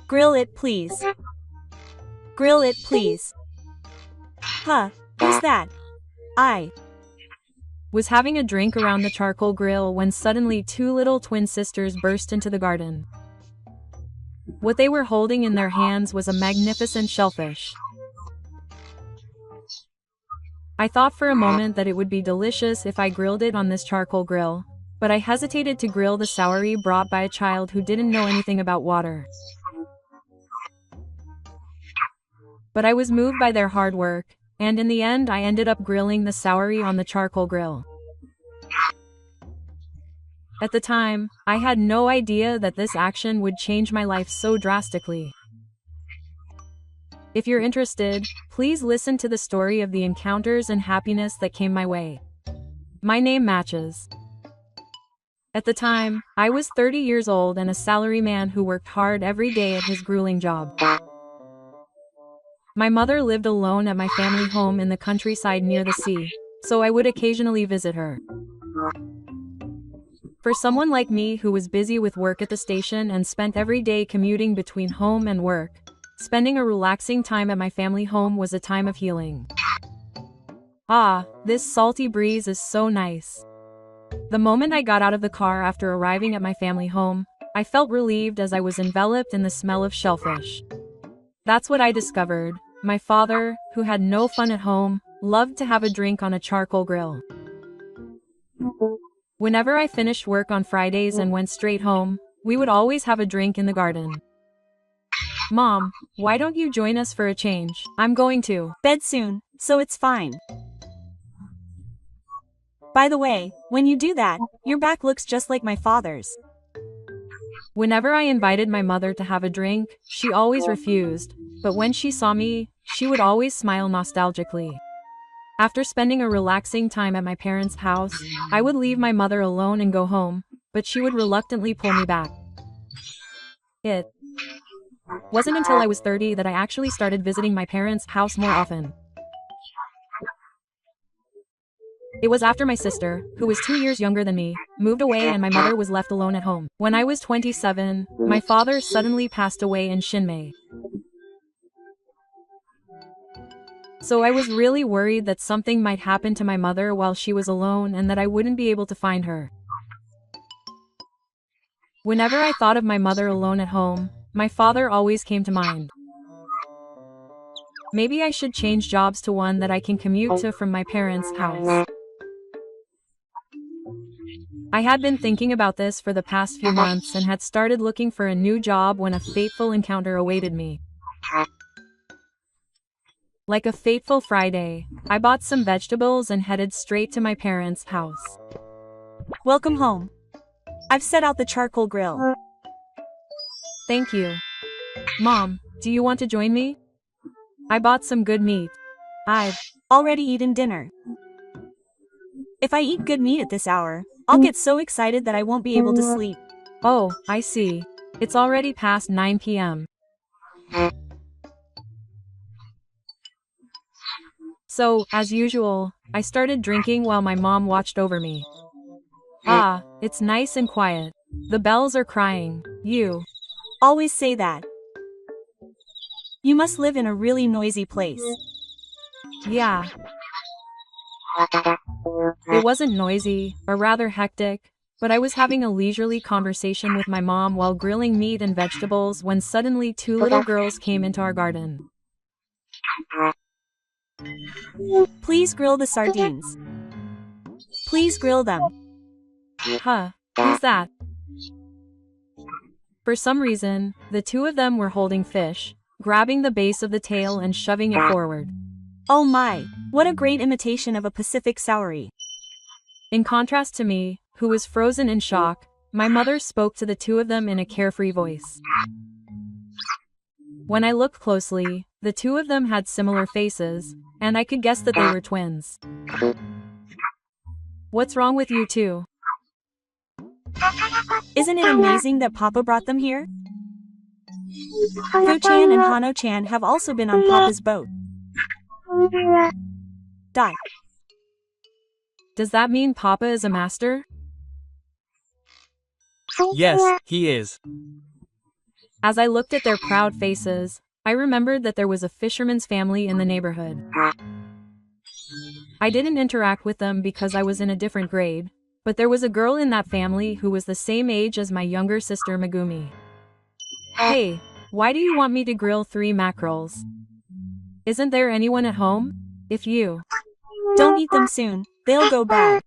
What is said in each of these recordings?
Grill it, please. Grill it, please. Huh, who's that? I was having a drink around the charcoal grill when suddenly two little twin sisters burst into the garden. What they were holding in their hands was a magnificent shellfish. I thought for a moment that it would be delicious if I grilled it on this charcoal grill, but I hesitated to grill the soury brought by a child who didn't know anything about water. But I was moved by their hard work, and in the end I ended up grilling the soury on the charcoal grill. At the time, I had no idea that this action would change my life so drastically. If you're interested, please listen to the story of the encounters and happiness that came my way. My name matches. At the time, I was 30 years old and a salaryman who worked hard every day at his grueling job. My mother lived alone at my family home in the countryside near the sea, so I would occasionally visit her. For someone like me who was busy with work at the station and spent every day commuting between home and work, spending a relaxing time at my family home was a time of healing. Ah, this salty breeze is so nice. The moment I got out of the car after arriving at my family home, I felt relieved as I was enveloped in the smell of shellfish. That's what I discovered. My father, who had no fun at home, loved to have a drink on a charcoal grill. Whenever I finished work on Fridays and went straight home, we would always have a drink in the garden. Mom, why don't you join us for a change? I'm going to bed soon, so it's fine. By the way, when you do that, your back looks just like my father's. Whenever I invited my mother to have a drink, she always refused, but when she saw me, she would always smile nostalgically. After spending a relaxing time at my parents' house, I would leave my mother alone and go home, but she would reluctantly pull me back. It wasn't until I was 30 that I actually started visiting my parents' house more often. It was after my sister, who was 2 years younger than me, moved away and my mother was left alone at home. When I was 27, my father suddenly passed away in Shinmei. So I was really worried that something might happen to my mother while she was alone and that I wouldn't be able to find her. Whenever I thought of my mother alone at home, my father always came to mind. Maybe I should change jobs to one that I can commute to from my parents' house. I had been thinking about this for the past few months and had started looking for a new job when a fateful encounter awaited me. Like a fateful Friday, I bought some vegetables and headed straight to my parents' house. Welcome home. I've set out the charcoal grill. Thank you. Mom, do you want to join me? I bought some good meat. I've already eaten dinner. If I eat good meat at this hour, I'll get so excited that I won't be able to sleep. Oh, I see. It's already past 9 p.m. So, as usual, I started drinking while my mom watched over me. Ah, it's nice and quiet. The bells are crying. You always say that. You must live in a really noisy place. Yeah. It wasn't noisy, or rather hectic, but I was having a leisurely conversation with my mom while grilling meat and vegetables when suddenly two little girls came into our garden. Please grill the sardines. Please grill them. Huh, who's that? For some reason, the two of them were holding fish, grabbing the base of the tail and shoving it forward. Oh my, what a great imitation of a Pacific soury. In contrast to me, who was frozen in shock, my mother spoke to the two of them in a carefree voice. When I looked closely, the two of them had similar faces, and I could guess that they were twins. What's wrong with you two? Isn't it amazing that Papa brought them here? Go-chan and Hano-chan have also been on Papa's boat. Does that mean Papa is a master? Yes, he is. As I looked at their proud faces, I remembered that there was a fisherman's family in the neighborhood. I didn't interact with them because I was in a different grade, but there was a girl in that family who was the same age as my younger sister Megumi. Hey, why do you want me to grill 3 mackerels? Isn't there anyone at home? If you Don't eat them soon, they'll go bad.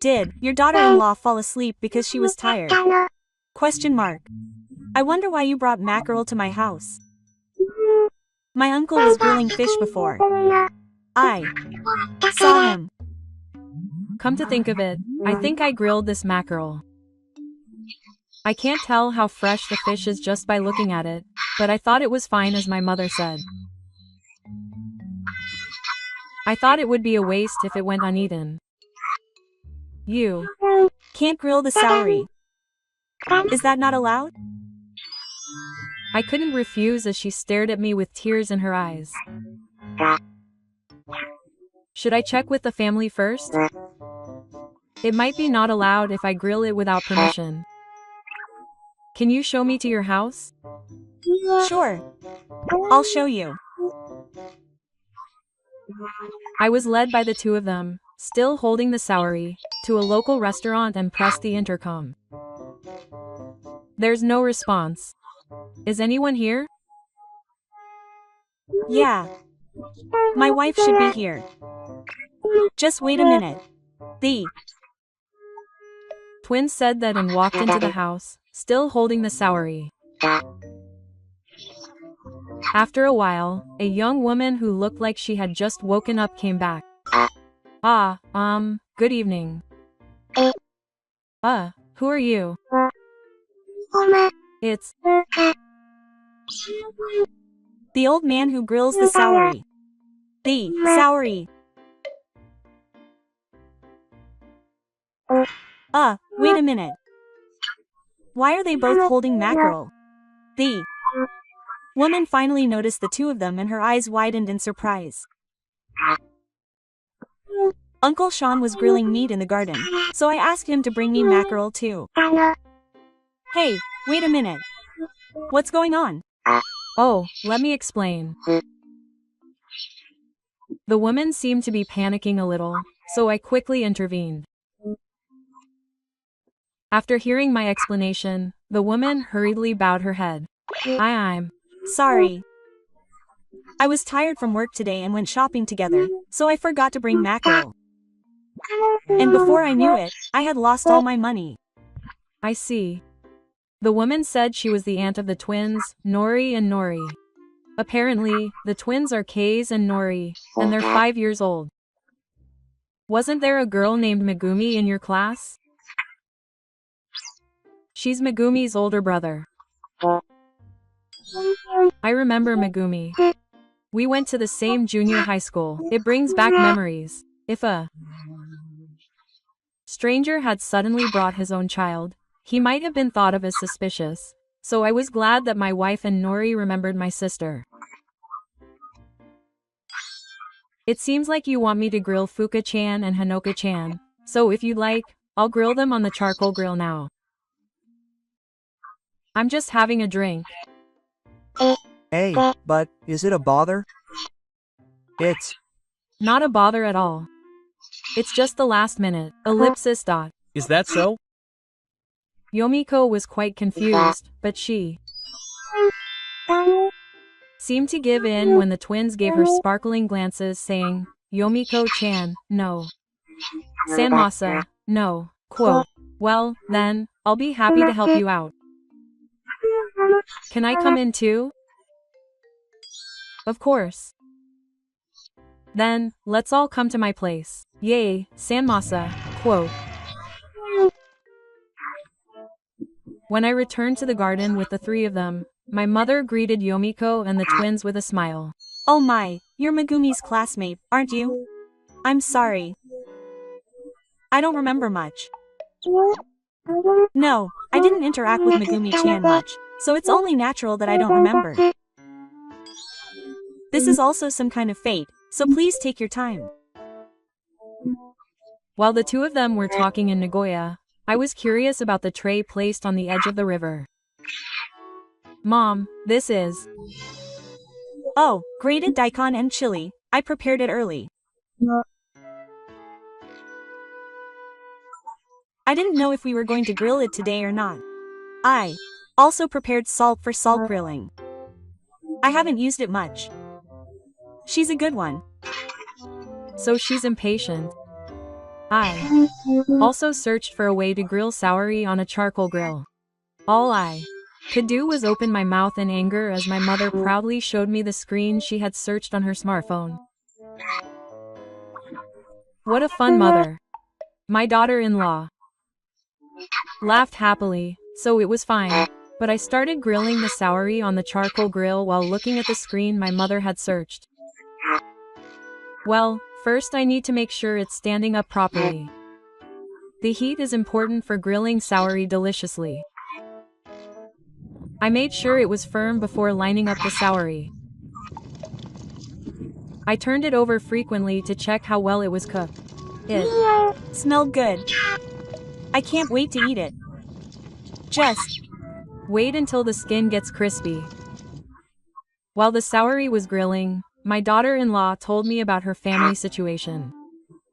Did your daughter-in-law fall asleep because she was tired? Question mark. I wonder why you brought mackerel to my house. My uncle was grilling fish before. I saw him. Come to think of it, I think I grilled this mackerel. I can't tell how fresh the fish is just by looking at it, but I thought it was fine as my mother said. I thought it would be a waste if it went uneaten. You can't grill the celery. Is that not allowed? I couldn't refuse as she stared at me with tears in her eyes. Should I check with the family first? It might be not allowed if I grill it without permission. Can you show me to your house? Sure. I'll show you. I was led by the 2 of them, still holding the celery, to a local restaurant and pressed the intercom. There's no response. Is anyone here? Yeah. My wife should be here. Just wait a minute. The twins said that and walked into the house, still holding the celery. After a while, a young woman who looked like she had just woken up came back. Good evening. Who are you? It's the old man who grills the celery. The celery. Wait a minute. Why are they both holding mackerel? The woman finally noticed the 2 of them and her eyes widened in surprise. Uncle Sean was grilling meat in the garden, so I asked him to bring me mackerel too. Hey, wait a minute. What's going on? Oh, let me explain. The woman seemed to be panicking a little, so I quickly intervened. After hearing my explanation, the woman hurriedly bowed her head. I'm sorry. I was tired from work today and went shopping together, so I forgot to bring mackerel. And before I knew it, I had lost all my money. I see. The woman said she was the aunt of the twins, Nori and Nori. Apparently, the twins are Kei's and Nori, and they're 5 years old. Wasn't there a girl named Megumi in your class? She's Megumi's older brother. I remember Megumi. We went to the same junior high school. It brings back memories. If a stranger had suddenly brought his own child, he might have been thought of as suspicious, so I was glad that my wife and Nori remembered my sister. It seems like you want me to grill Fuka-chan and Hanoka-chan, so if you'd like, I'll grill them on the charcoal grill now. I'm just having a drink. Hey, but is it a bother? It's not a bother at all. It's just the last minute. Ellipsis dot. Is that so? Yomiko was quite confused, but she seemed to give in when the twins gave her sparkling glances saying, Yomiko-chan, no. Sanmasa, no. Quote, well, then, I'll be happy to help you out. Can I come in too? Of course. Then, let's all come to my place. Yay, Sanmasa, quote. When I returned to the garden with the 3 of them, my mother greeted Yomiko and the twins with a smile. Oh my, you're Megumi's classmate, aren't you? I'm sorry. I don't remember much. No, I didn't interact with Megumi-chan much, so it's only natural that I don't remember. This is also some kind of fate, so please take your time. While the 2 of them were talking in Nagoya, I was curious about the tray placed on the edge of the river. Mom, this is. Oh, grated daikon and chili. I prepared it early. I didn't know if we were going to grill it today or not. I also prepared salt for salt grilling. I haven't used it much. She's a good one. So she's impatient. I also searched for a way to grill celery on a charcoal grill. All I could do was open my mouth in anger as my mother proudly showed me the screen she had searched on her smartphone. What a fun mother. My daughter-in-law laughed happily, so it was fine, but I started grilling the celery on the charcoal grill while looking at the screen my mother had searched. Well, first I need to make sure it's standing up properly. The heat is important for grilling celery deliciously. I made sure it was firm before lining up the celery. I turned it over frequently to check how well it was cooked. It smelled good. I can't wait to eat it. Just wait until the skin gets crispy. While the celery was grilling, my daughter-in-law told me about her family situation.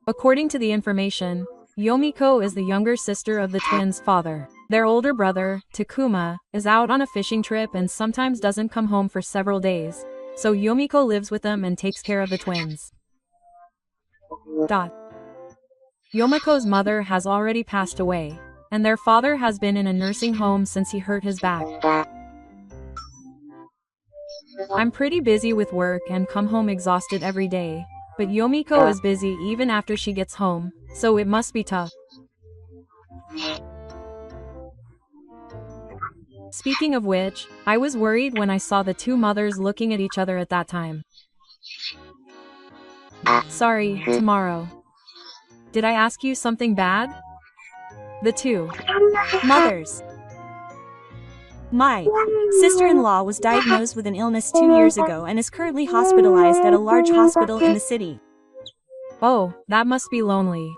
According to the information, Yomiko is the younger sister of the twins' father. Their older brother, Takuma, is out on a fishing trip and sometimes doesn't come home for several days, so Yomiko lives with them and takes care of the twins. Yomiko's mother has already passed away, and their father has been in a nursing home since he hurt his back. I'm pretty busy with work and come home exhausted every day, but Yomiko is busy even after she gets home, so it must be tough. Speaking of which, I was worried when I saw the two mothers looking at each other at that time. Sorry, tomorrow. Did I ask you something bad? The two mothers. My sister-in-law was diagnosed with an illness 2 years ago and is currently hospitalized at a large hospital in the city. Oh, that must be lonely.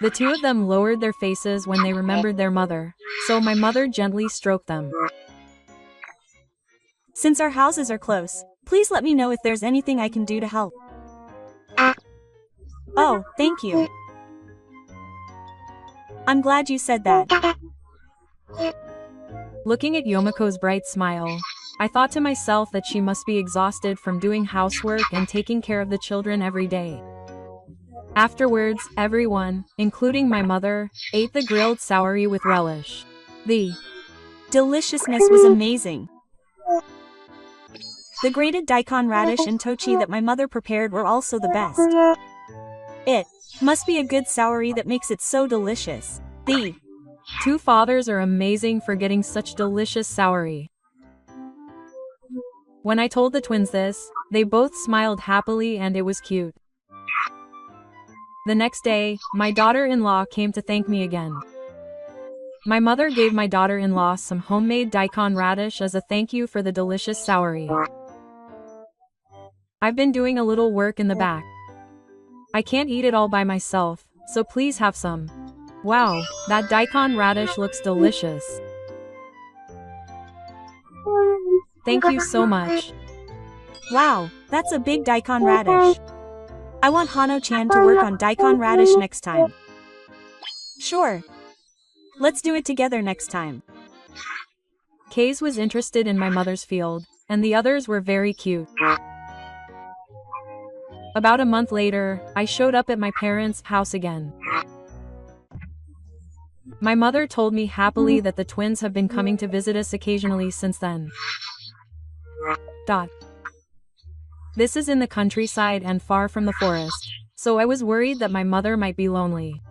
The two of them lowered their faces when they remembered their mother, so my mother gently stroked them. Since our houses are close, please let me know if there's anything I can do to help. Oh, thank you. I'm glad you said that. Looking at Yomiko's bright smile, I thought to myself that she must be exhausted from doing housework and taking care of the children every day. Afterwards, everyone, including my mother, ate the grilled celery with relish. The deliciousness was amazing. The grated daikon radish and tochi that my mother prepared were also the best. It must be a good celery that makes it so delicious. The two fathers are amazing for getting such delicious celery. When I told the twins this, they both smiled happily and it was cute. The next day, my daughter-in-law came to thank me again. My mother gave my daughter-in-law some homemade daikon radish as a thank you for the delicious celery. I've been doing a little work in the back. I can't eat it all by myself, so please have some. Wow, that daikon radish looks delicious. Thank you so much. Wow, that's a big daikon radish. I want Hano-chan to work on daikon radish next time. Sure. Let's do it together next time. Kaze was interested in my mother's field, and the others were very cute. About a month later, I showed up at my parents' house again. My mother told me happily that the twins have been coming to visit us occasionally since then. This is in the countryside and far from the forest, so I was worried that my mother might be lonely.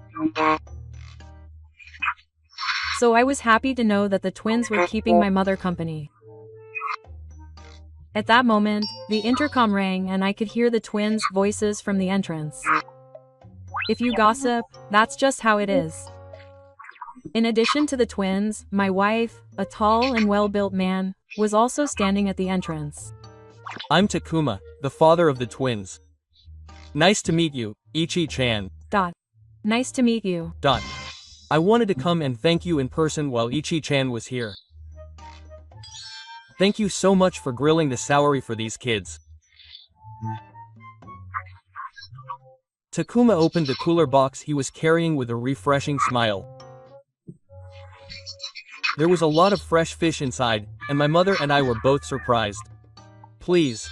So I was happy to know that the twins were keeping my mother company. At that moment, the intercom rang and I could hear the twins' voices from the entrance. If you gossip, that's just how it is. In addition to the twins, my wife, a tall and well-built man, was also standing at the entrance. I'm Takuma, the father of the twins. Nice to meet you, 2ch-chan. Nice to meet you. I wanted to come and thank you in person while 2ch-chan was here. Thank you so much for grilling the soury for these kids. Takuma opened the cooler box he was carrying with a refreshing smile. There was a lot of fresh fish inside, and my mother and I were both surprised. Please,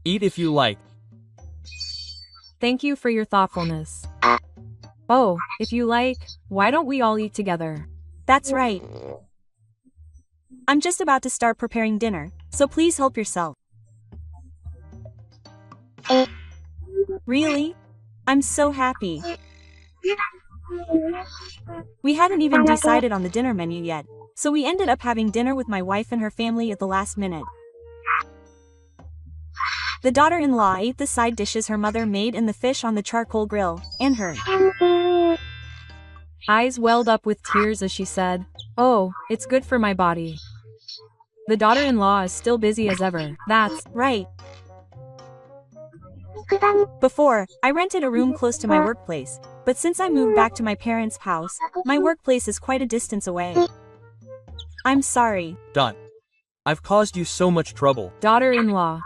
eat if you like. Thank you for your thoughtfulness. Oh, if you like, why don't we all eat together? That's right. I'm just about to start preparing dinner, so please help yourself. Really? I'm so happy. We hadn't even decided on the dinner menu yet, so we ended up having dinner with my wife and her family at the last minute. The daughter-in-law ate the side dishes her mother made and the fish on the charcoal grill, and her eyes welled up with tears as she said, "Oh, it's good for my body." The daughter-in-law is still busy as ever. That's right. Before, I rented a room close to my workplace, but since I moved back to my parents' house, my workplace is quite a distance away. I'm sorry. I've caused you so much trouble. Daughter-in-law.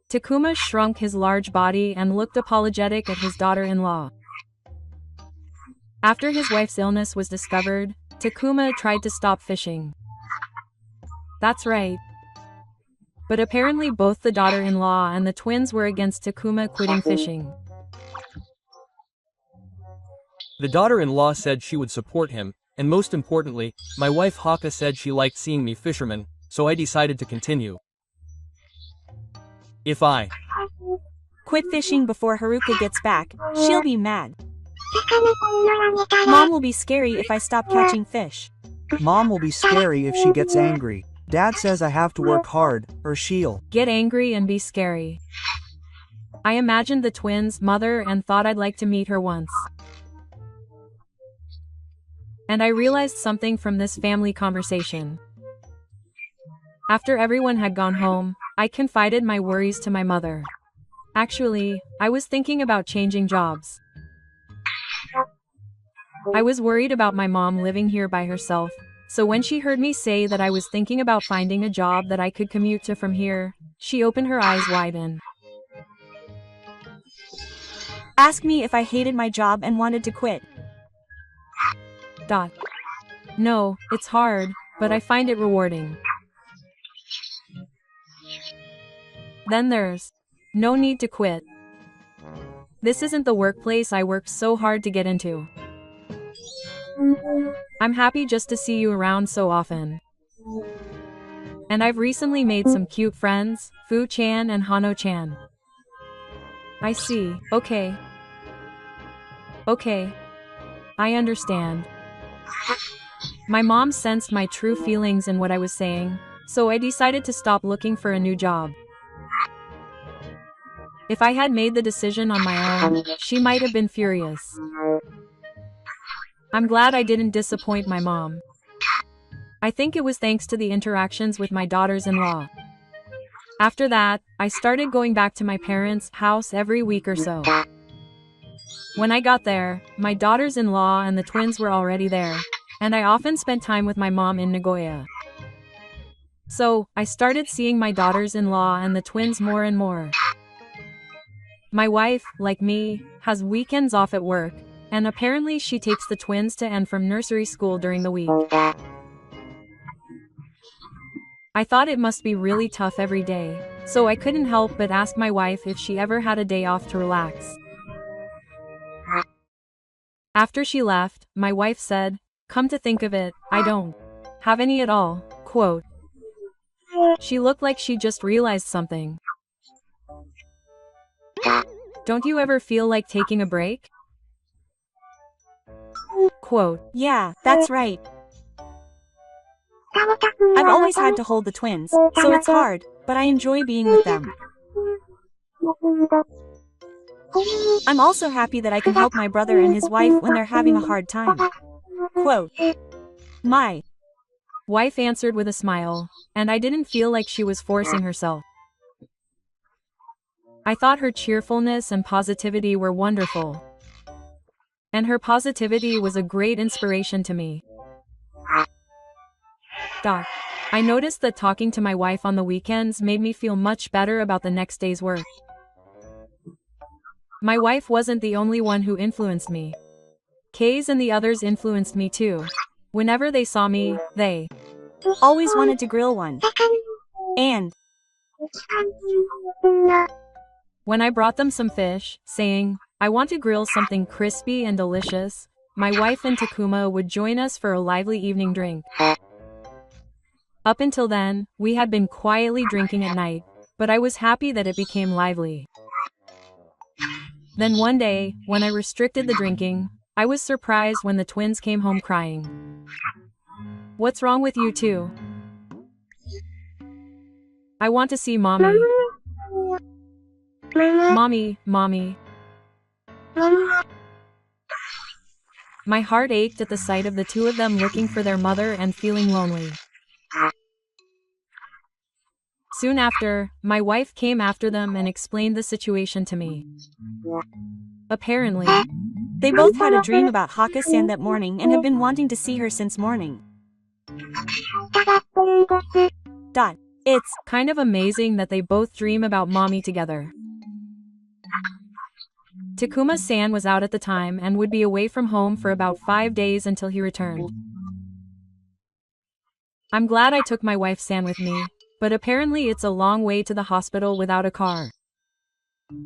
Takuma shrunk his large body and looked apologetic at his daughter-in-law. After his wife's illness was discovered, Takuma tried to stop fishing. That's right. But apparently both the daughter-in-law and the twins were against Takuma quitting fishing. The daughter-in-law said she would support him, and most importantly, my wife Haka said she liked seeing me fisherman, so I decided to continue. If I quit fishing before Haruka gets back, she'll be mad. Mom will be scary if I stop catching fish. Mom will be scary if she gets angry. Dad says I have to work hard, or she'll get angry and be scary. I imagined the twins' mother and thought I'd like to meet her once. And I realized something from this family conversation. After everyone had gone home, I confided my worries to my mother. Actually, I was thinking about changing jobs. I was worried about my mom living here by herself, so when she heard me say that I was thinking about finding a job that I could commute to from here, she opened her eyes wide and asked me if I hated my job and wanted to quit. No, it's hard, but I find it rewarding. Then there's no need to quit. This isn't the workplace I worked so hard to get into. I'm happy just to see you around so often. And I've recently made some cute friends, Fu-chan and Hano-chan. I see, okay. Okay. I understand. My mom sensed my true feelings in what I was saying, so I decided to stop looking for a new job. If I had made the decision on my own, she might have been furious. I'm glad I didn't disappoint my mom. I think it was thanks to the interactions with my daughters-in-law. After that, I started going back to my parents' house every week or so. When I got there, my daughters-in-law and the twins were already there, and I often spent time with my mom in Nagoya. So, I started seeing my daughters-in-law and the twins more and more. My wife, like me, has weekends off at work, and apparently she takes the twins to and from nursery school during the week. I thought it must be really tough every day, so I couldn't help but ask my wife if she ever had a day off to relax. After she left, my wife said, "Come to think of it, I don't have any at all." Quote. She looked like she just realized something. Don't you ever feel like taking a break? Quote. Yeah, that's right. I've always had to hold the twins, so it's hard, but I enjoy being with them. I'm also happy that I can help my brother and his wife when they're having a hard time. Quote. My wife answered with a smile, and I didn't feel like she was forcing herself. I thought her cheerfulness and positivity were wonderful. And her positivity was a great inspiration to me. I noticed that talking to my wife on the weekends made me feel much better about the next day's work. My wife wasn't the only one who influenced me. Kays and the others influenced me too. Whenever they saw me, they always wanted to grill one. And when I brought them some fish, saying, I want to grill something crispy and delicious, my wife and Takuma would join us for a lively evening drink. Up until then, we had been quietly drinking at night, but I was happy that it became lively. Then one day, when I restricted the drinking, I was surprised when the twins came home crying. What's wrong with you two? I want to see mommy. Mommy. My heart ached at the sight of the two of them looking for their mother and feeling lonely. Soon after, my wife came after them and explained the situation to me. Apparently, they both had a dream about Haka-san that morning and have been wanting to see her since morning. It's kind of amazing that they both dream about mommy together. Takuma-san was out at the time and would be away from home for about 5 days until he returned. I'm glad I took my wife San with me, but apparently it's a long way to the hospital without a car.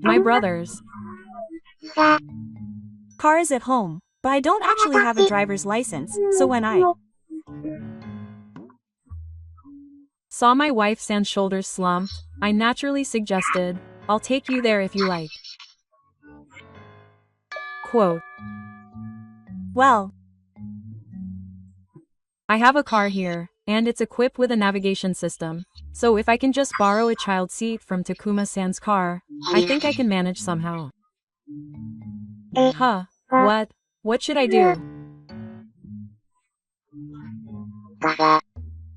My brother's car is at home, but I don't actually have a driver's license, so when I saw my wife San's shoulders slumped, I naturally suggested, I'll take you there if you like. Quote, well, I have a car here, and it's equipped with a navigation system, so if I can just borrow a child seat from Takuma-san's car, I think I can manage somehow. Huh, what should I do?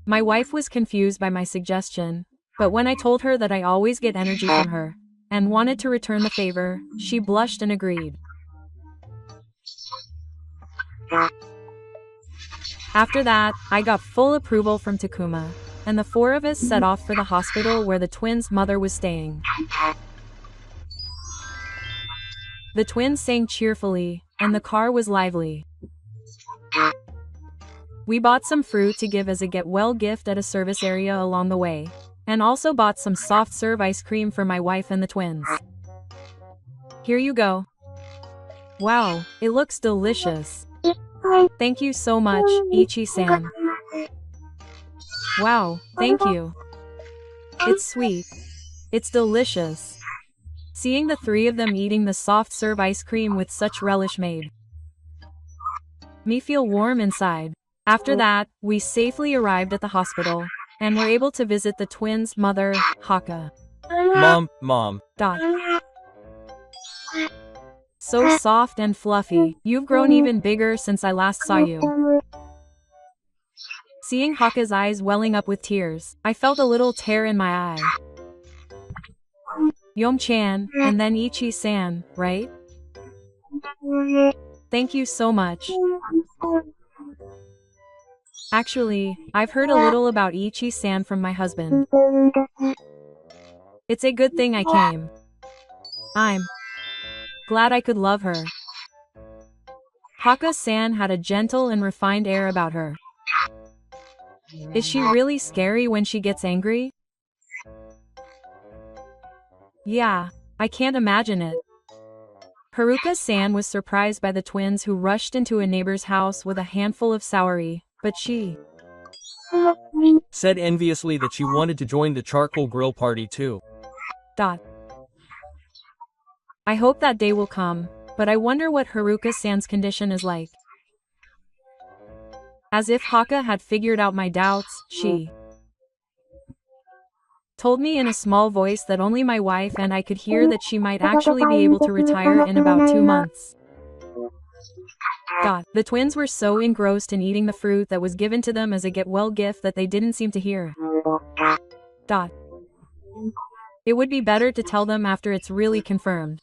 My wife was confused by my suggestion, but when I told her that I always get energy from her, and wanted to return the favor, she blushed and agreed. After that, I got full approval from Takuma, and the four of us set off for the hospital where the twins' mother was staying. The twins sang cheerfully, and the car was lively. We bought some fruit to give as a get-well gift at a service area along the way, and also bought some soft-serve ice cream for my wife and the twins. Here you go. Wow, it looks delicious. Thank you so much, Ichi-san. Wow, thank you. It's sweet. It's delicious. Seeing the three of them eating the soft-serve ice cream with such relish made me feel warm inside. After that, we safely arrived at the hospital, and were able to visit the twins' mother, Haka. Mom. So soft and fluffy, you've grown even bigger since I last saw you. Seeing Haka's eyes welling up with tears, I felt a little tear in my eye. Yom-chan, and then Ichi-san, right? Thank you so much. Actually, I've heard a little about Ichi-san from my husband. It's a good thing I came. I'm glad I could love her. Haka-san had a gentle and refined air about her. Is she really scary when she gets angry? Yeah, I can't imagine it. Haruka-san was surprised by the twins who rushed into a neighbor's house with a handful of saori, but she said enviously that she wanted to join the charcoal grill party too. I hope that day will come, but I wonder what Haruka-san's condition is like. As if Haka had figured out my doubts, she told me in a small voice that only my wife and I could hear that she might actually be able to retire in about 2 months. The twins were so engrossed in eating the fruit that was given to them as a get-well gift that they didn't seem to hear. It would be better to tell them after it's really confirmed.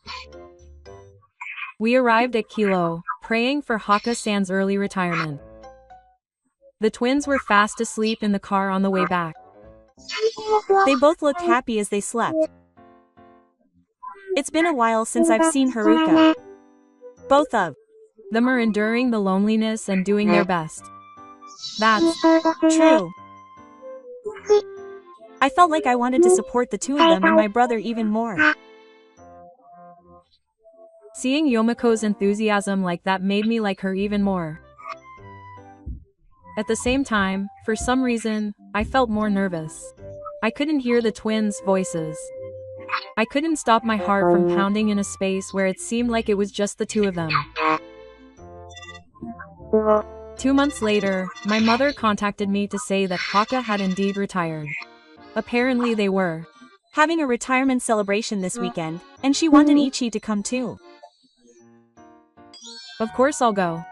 We arrived at Kilo, praying for Haka-san's early retirement. The twins were fast asleep in the car on the way back. They both looked happy as they slept. It's been a while since I've seen Haruka. Both of them are enduring the loneliness and doing their best. That's true. I felt like I wanted to support the two of them and my brother even more. Seeing Yomako's enthusiasm like that made me like her even more. At the same time, for some reason, I felt more nervous. I couldn't hear the twins' voices. I couldn't stop my heart from pounding in a space where it seemed like it was just the two of them. 2 months later, my mother contacted me to say that Haka had indeed retired. Apparently they were having a retirement celebration this weekend, and she wanted Ichi to come too. Of course I'll go.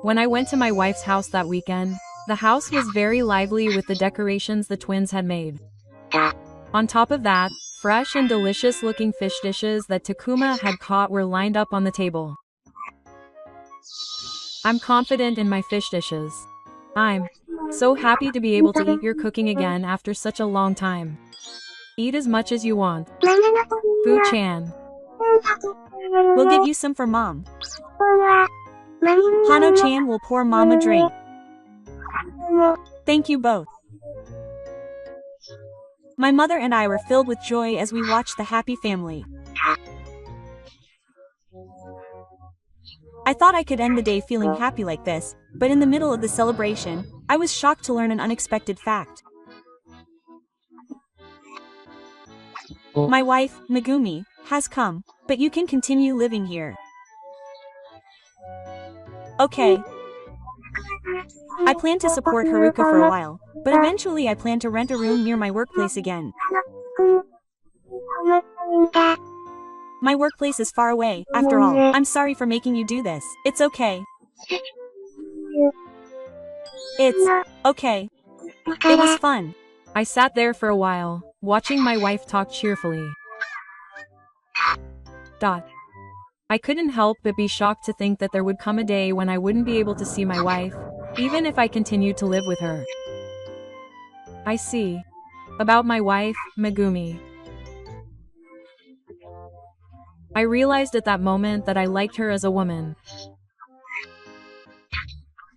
When I went to my wife's house that weekend, the house was very lively with the decorations the twins had made. On top of that, fresh and delicious looking fish dishes that Takuma had caught were lined up on the table. I'm confident in my fish dishes. I'm so happy to be able to eat your cooking again after such a long time. Eat as much as you want. Fu-chan. We'll get you some for Mom. Hano-chan will pour Mom a drink. Thank you both. My mother and I were filled with joy as we watched the happy family. I thought I could end the day feeling happy like this, but in the middle of the celebration, I was shocked to learn an unexpected fact. My wife, Megumi, has come, but you can continue living here. Okay. I plan to support Haruka for a while, but eventually I plan to rent a room near my workplace again. My workplace is far away, after all. I'm sorry for making you do this. It's okay. It's okay. It was fun. I sat there for a while, watching my wife talk cheerfully. I couldn't help but be shocked to think that there would come a day when I wouldn't be able to see my wife, even if I continued to live with her. I see. About my wife, Megumi. I realized at that moment that I liked her as a woman.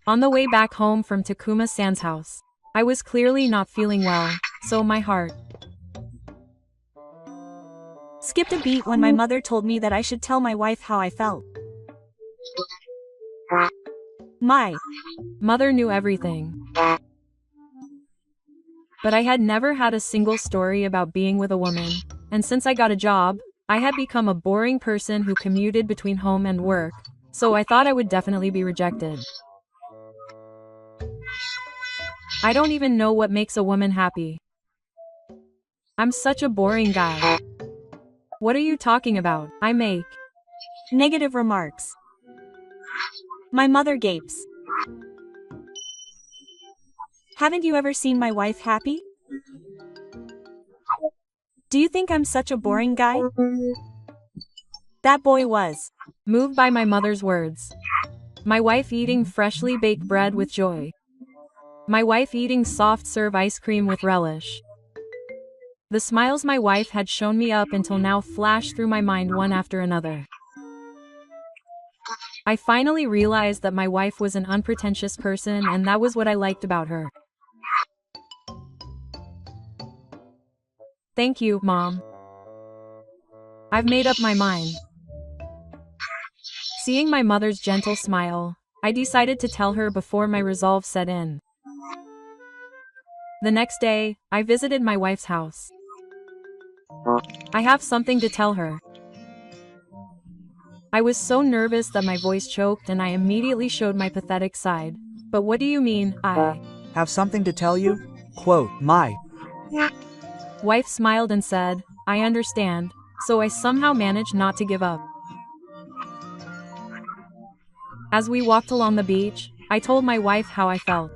On the way back home from Takuma-san's house, I was clearly not feeling well, so my heart skipped a beat when my mother told me that I should tell my wife how I felt. My mother knew everything. But I had never had a single story about being with a woman, and since I got a job, I had become a boring person who commuted between home and work, so I thought I would definitely be rejected. I don't even know what makes a woman happy. I'm such a boring guy. What are you talking about? I make negative remarks. My mother gapes. Haven't you ever seen my wife happy? Do you think I'm such a boring guy? That boy was moved by my mother's words. My wife eating freshly baked bread with joy. My wife eating soft serve ice cream with relish. The smiles my wife had shown me up until now flashed through my mind one after another. I finally realized that my wife was an unpretentious person, and that was what I liked about her. Thank you, Mom. I've made up my mind. Seeing my mother's gentle smile, I decided to tell her before my resolve set in. The next day, I visited my wife's house. I have something to tell her. I was so nervous that my voice choked and I immediately showed my pathetic side. But what do you mean, I have something to tell you? Quote, my wife smiled and said, I understand, so I somehow managed not to give up. As we walked along the beach, I told my wife how I felt.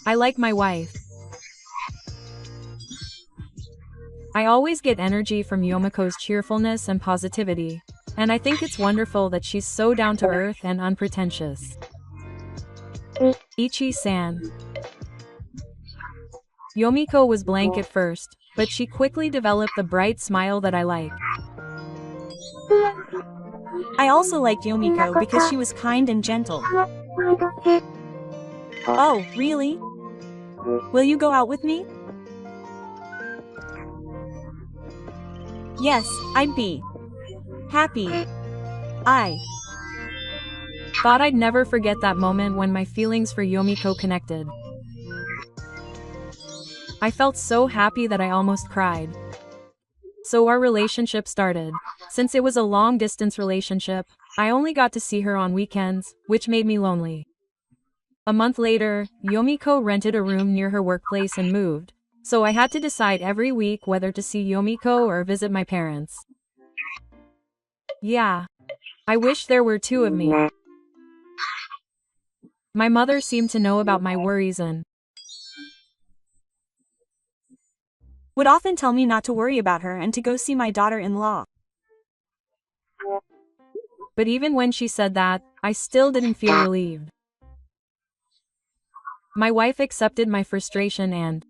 I like my wife. I always get energy from Yomako's cheerfulness and positivity, and I think it's wonderful that she's so down to earth and unpretentious. Ichi-san. Yomiko was blank at first, but she quickly developed the bright smile that I like. I also liked Yomiko because she was kind and gentle. Oh, really? Will you go out with me? Yes, I'd be happy. I Thought I'd never forget that moment when my feelings for Yomiko connected. I felt so happy that I almost cried. So our relationship started. Since it was a long-distance relationship, I only got to see her on weekends, which made me lonely. A month later, Yomiko rented a room near her workplace and moved, so I had to decide every week whether to see Yomiko or visit my parents. Yeah. I wish there were two of me. My mother seemed to know about my worries and would often tell me not to worry about her and to go see my daughter-in-law. But even when she said that, I still didn't feel relieved. My wife accepted my frustration and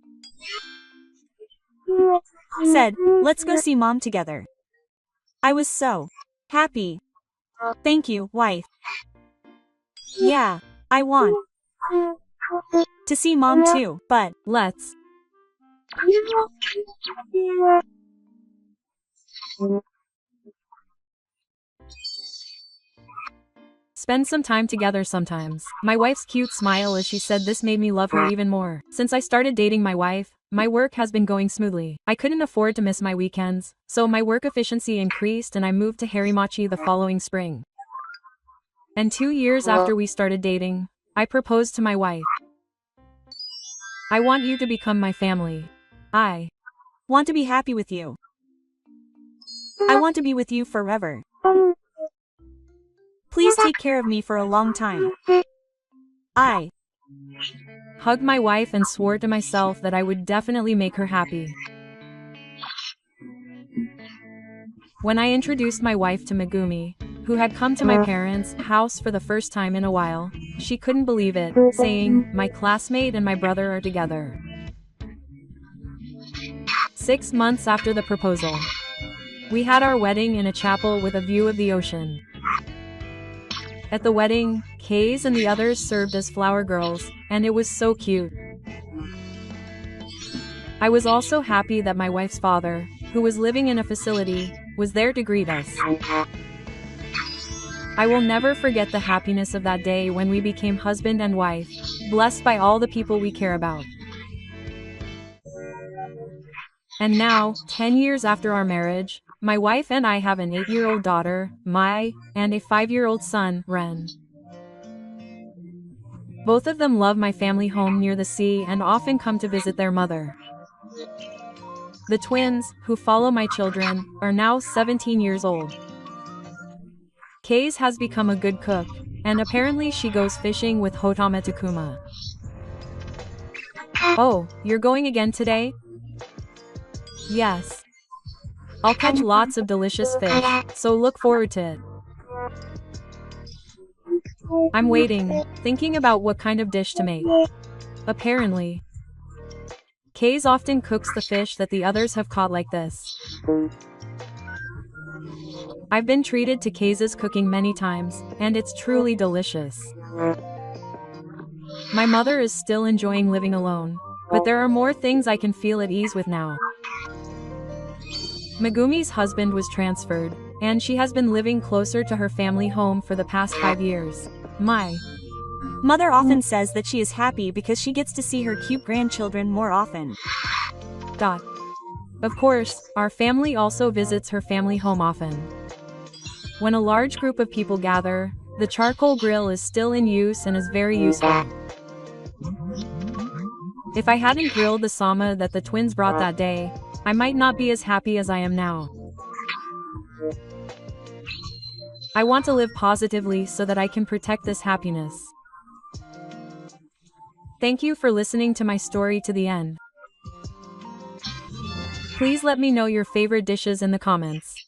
said, let's go see mom together. I was so happy. Thank you, wife. Yeah, I want to see mom too, but let's spend some time together sometimes. My wife's cute smile as she said this made me love her even more. Since I started dating my wife, my work has been going smoothly. I couldn't afford to miss my weekends, so my work efficiency increased and I moved to Harimachi the following spring. And 2 years after we started dating, I proposed to my wife. I want you to become my family. I want to be happy with you. I want to be with you forever. Please take care of me for a long time. I hugged my wife and swore to myself that I would definitely make her happy. When I introduced my wife to Megumi, who had come to my parents' house for the first time in a while, she couldn't believe it, saying, "My classmate and my brother are together." 6 months after the proposal, we had our wedding in a chapel with a view of the ocean. At the wedding, Kays and the others served as flower girls, and it was so cute. I was also happy that my wife's father, who was living in a facility, was there to greet us. I will never forget the happiness of that day when we became husband and wife, blessed by all the people we care about. And now, 10 years after our marriage, my wife and I have an 8-year-old daughter, Mai, and a 5-year-old son, Ren. Both of them love my family home near the sea and often come to visit their mother. The twins, who follow my children, are now 17 years old. Kays has become a good cook, and apparently she goes fishing with Hotama Takuma. Oh, you're going again today? Yes. I'll catch lots of delicious fish, so look forward to it. I'm waiting, thinking about what kind of dish to make. Apparently, Kays often cooks the fish that the others have caught like this. I've been treated to Kays' cooking many times, and it's truly delicious. My mother is still enjoying living alone, but there are more things I can feel at ease with now. Megumi's husband was transferred, and she has been living closer to her family home for the past 5 years. My mother often says that she is happy because she gets to see her cute grandchildren more often. Of course, our family also visits her family home often. When a large group of people gather, the charcoal grill is still in use and is very useful. If I hadn't grilled the sama that the twins brought that day, I might not be as happy as I am now. I want to live positively so that I can protect this happiness. Thank you for listening to my story to the end. Please let me know your favorite dishes in the comments.